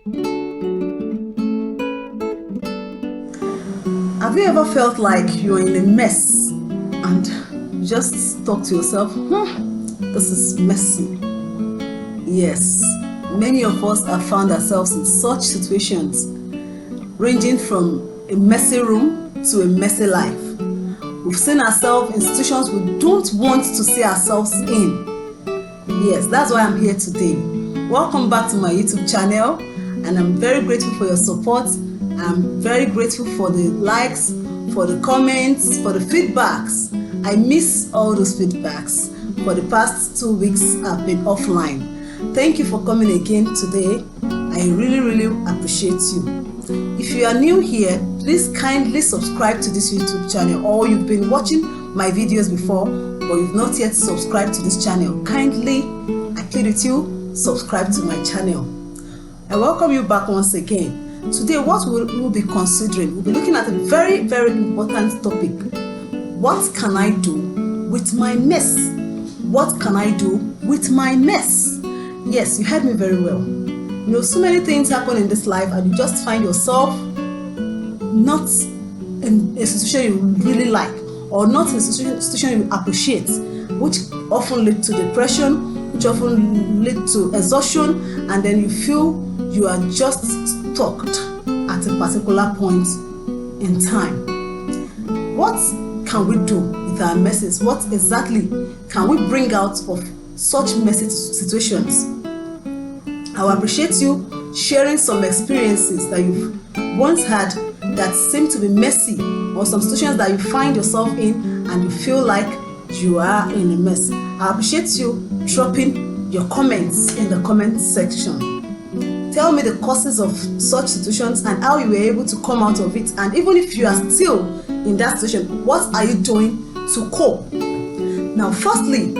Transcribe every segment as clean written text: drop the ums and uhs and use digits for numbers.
Have you ever felt like you're in a mess and you just talk to yourself, this is messy? Yes, many of us have found ourselves in such situations, ranging from a messy room to a messy life. We've seen ourselves in situations we don't want to see ourselves in. Yes, that's why I'm here today. Welcome back to my YouTube channel, and I'm very grateful for your support. I'm very grateful for the likes, for the comments, for the feedbacks. I miss all those feedbacks. For the past 2 weeks, I've been offline. Thank you for coming again today. I really appreciate you. If you are new here, please kindly subscribe to this YouTube channel, or you've been watching my videos before but you've not yet subscribed to this channel. Kindly, I plead with you, subscribe to my channel. I welcome you back once again. Today, what we'll be considering, we'll be looking at a very important topic. What can I do with my mess? What can I do with my mess? Yes, you heard me very well. You know, so many things happen in this life and you just find yourself not in a situation you really like, or not in a situation you appreciate, which often lead to depression, which often lead to exhaustion, and then you feel you are just stuck at a particular point in time. What can we do with our messes? What exactly can we bring out of such messy situations? I will appreciate you sharing some experiences that you've once had that seem to be messy, or some situations that you find yourself in and you feel like you are in a mess. I appreciate you dropping your comments in the comment section. Tell me the causes of such situations and how you were able to come out of it. And even if you are still in that situation, what are you doing to cope? Now, firstly,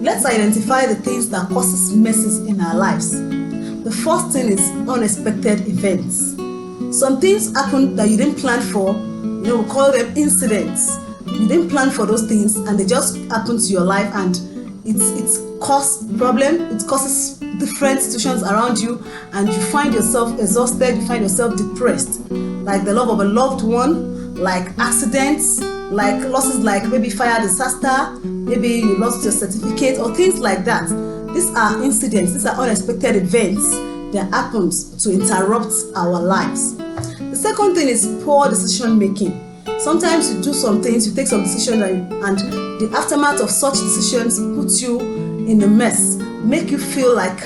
let's identify the things that causes messes in our lives. The first thing is unexpected events. Some things happen that you didn't plan for. You know, we call them incidents. You didn't plan for those things and they just happen to your life, and it's causes problem. It causes different situations around you, and you find yourself exhausted, you find yourself depressed, like the loss of a loved one, like accidents, like losses, like maybe fire disaster, maybe you lost your certificate or things like that. These are incidents, these are unexpected events that happens to interrupt our lives. The second thing is poor decision making. Sometimes you do some things, you take some decisions, and the aftermath of such decisions puts you in a mess, make you feel like,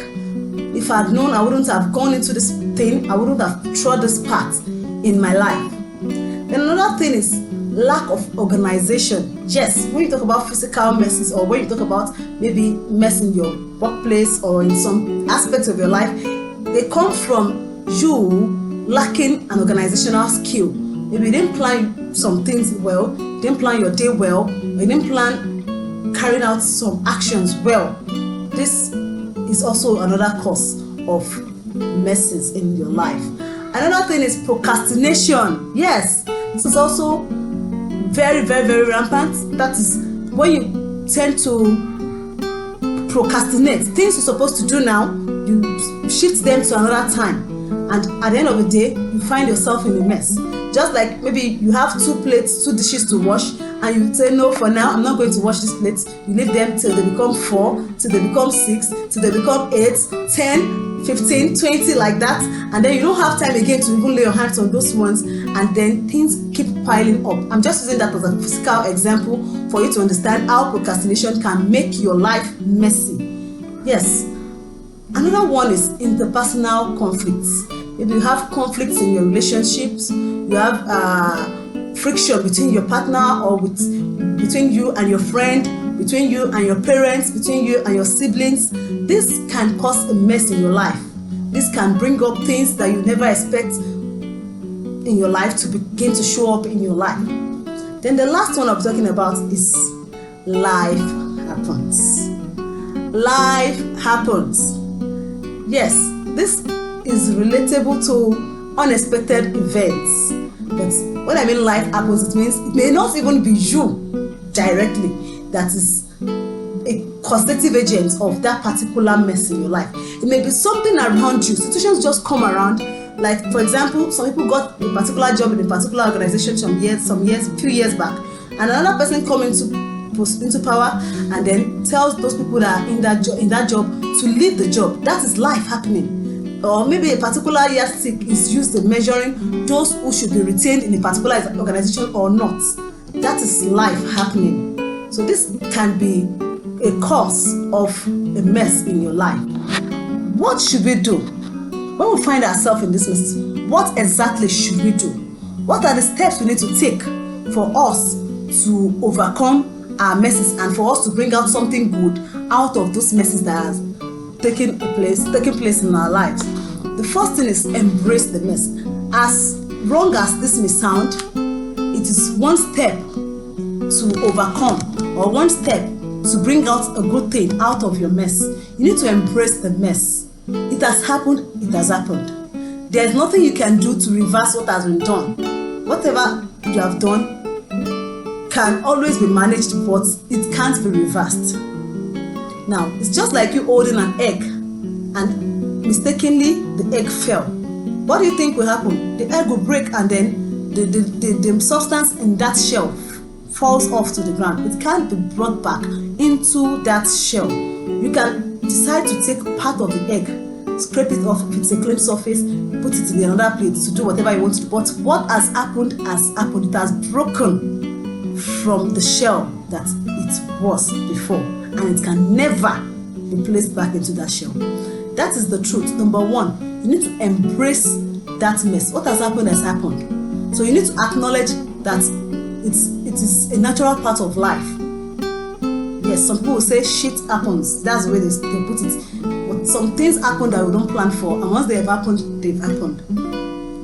if I'd known, I wouldn't have gone into this thing, I wouldn't have trod this path in my life. Then another thing is lack of organization. Yes, when you talk about physical messes, or when you talk about maybe mess in your workplace or in some aspects of your life, they come from you lacking an organizational skill. Maybe you didn't plan some things well, you didn't plan your day well, you didn't plan carrying out some actions well. This is also another cause of messes in your life. Another thing is procrastination. Yes, this is also very rampant. That is when you tend to procrastinate. Things you're supposed to do now, you shift them to another time, and at the end of the day, you find yourself in a mess. Just like maybe you have 2 dishes to wash, and you say, no, for now I'm not going to wash these plates. You leave them till they become 4, till they become 6, till they become 8, 10, 15, 20, like that, and then you don't have time again to even lay your hands on those ones, and then things keep piling up. I'm just using that as a physical example for you to understand how procrastination can make your life messy. Yes. Another one is interpersonal conflicts. Maybe you have conflicts in your relationships, you have friction between your partner, or between you and your friend, between you and your parents, between you and your siblings. This can cause a mess in your life. This can bring up things that you never expect in your life to begin to show up in your life. Then the last one I'm talking about is life happens. Life happens. Yes, this is relatable to unexpected events. But when I mean life happens, it means it may not even be you directly that is causative agent of that particular mess in your life. It may be something around you. Situations just come around. Like, for example, some people got a particular job in a particular organization few years back, and another person come into power and then tells those people that are in that job to leave the job. That is life happening. Or maybe a particular yardstick is used in measuring those who should be retained in a particular organization or not. That is life happening. So this can be a cause of a mess in your life. What should we do when we find ourselves in this mess? What exactly should we do? What are the steps we need to take for us to overcome our messes and for us to bring out something good out of those messes that are taking place in our lives? The first thing is embrace the mess. As wrong as this may sound, it is one step to overcome, or one step to bring out a good thing out of your mess. You need to embrace the mess. It has happened, it has happened. There is nothing you can do to reverse what has been done. Whatever you have done can always be managed, but it can't be reversed. Now, it's just like you holding an egg and mistakenly the egg fell. What do you think will happen? The egg will break and then the substance in that shell falls off to the ground. It can't be brought back into that shell. You can decide to take part of the egg, scrape it off if it's a clean surface, put it in another plate to do whatever you want to do. But what has happened has happened. It has broken from the shell that it was before, and it can never be placed back into that shell. That is the truth. Number one, you need to embrace that mess. What has happened. So you need to acknowledge that it is a natural part of life. Yes, some people will say shit happens. That's the way they put it. But some things happen that we don't plan for, and once they have happened, they've happened.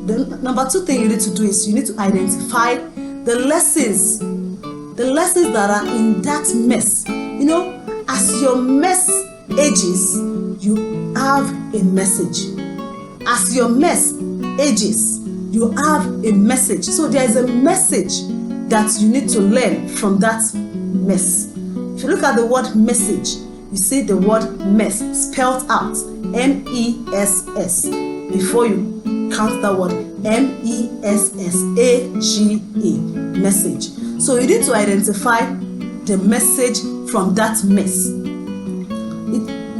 The number two thing you need to do is you need to identify the lessons that are in that mess. You know, as your mess ages, you have a message. As your mess ages, you have a message. So there is a message that you need to learn from that mess. If you look at the word message, you see the word mess spelled out, M-E-S-S, before you count that word, M-E-S-S-A-G-E, message. So you need to identify the message from that mess.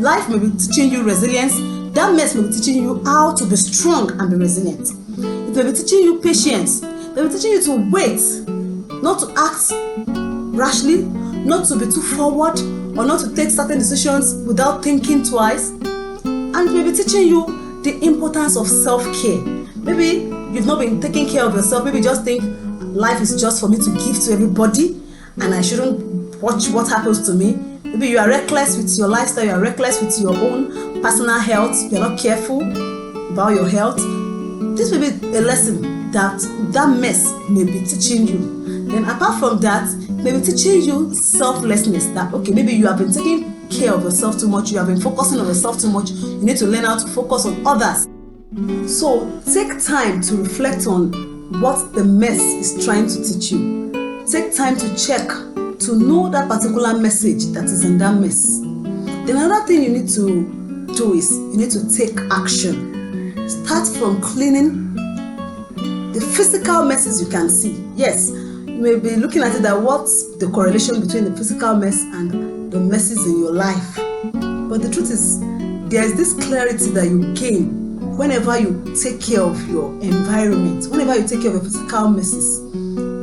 Life may be teaching you resilience. That mess may be teaching you how to be strong and be resilient. It may be teaching you patience. It may be teaching you to wait, not to act rashly, not to be too forward, or not to take certain decisions without thinking twice. And it may be teaching you the importance of self-care. Maybe you've not been taking care of yourself. Maybe you just think life is just for me to give to everybody and I shouldn't watch what happens to me. Maybe you are reckless with your lifestyle, you are reckless with your own personal health, you are not careful about your health. This may be a lesson that mess may be teaching you. Then apart from that, it may be teaching you selflessness, that okay, maybe you have been taking care of yourself too much, you have been focusing on yourself too much, you need to learn how to focus on others. So take time to reflect on what the mess is trying to teach you. Take time to check, to know that particular message that is in that mess. Then another thing you need to do is you need to take action. Start from cleaning the physical messes you can see. Yes, you may be looking at it that what's the correlation between the physical mess and the messes in your life. But the truth is, there is this clarity that you gain whenever you take care of your environment, whenever you take care of your physical messes.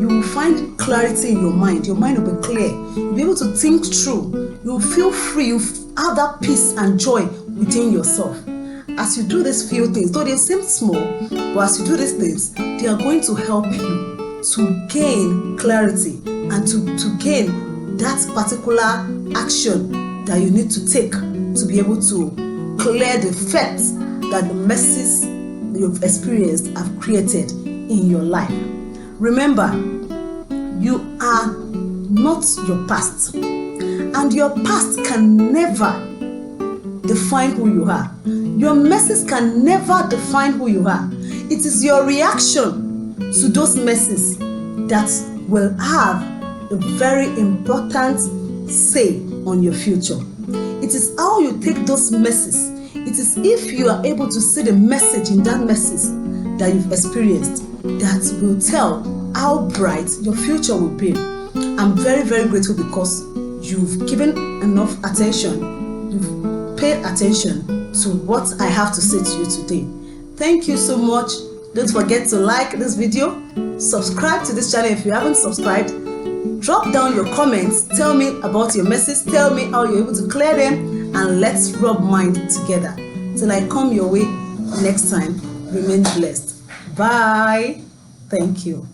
You will find clarity in your mind. Your mind will be clear. You'll be able to think through. You'll feel free. You'll have that peace and joy within yourself. As you do these few things, though they seem small, but as you do these things, they are going to help you to gain clarity and to gain that particular action that you need to take to be able to clear the effects that the messes you've experienced have created in your life. Remember, you are not your past, and your past can never define who you are. Your messes can never define who you are. It is your reaction to those messes that will have a very important say on your future. It is how you take those messes. It is if you are able to see the message in that message that you've experienced that will tell how bright your future will be. I'm very, very grateful because you've given enough attention. You've paid attention to what I have to say to you today. Thank you so much. Don't forget to like this video, subscribe to this channel if you haven't subscribed. Drop down your comments, tell me about your messes, tell me how you're able to clear them, and let's rub mind together. Till I come your way next time, remain blessed. Bye. Thank you.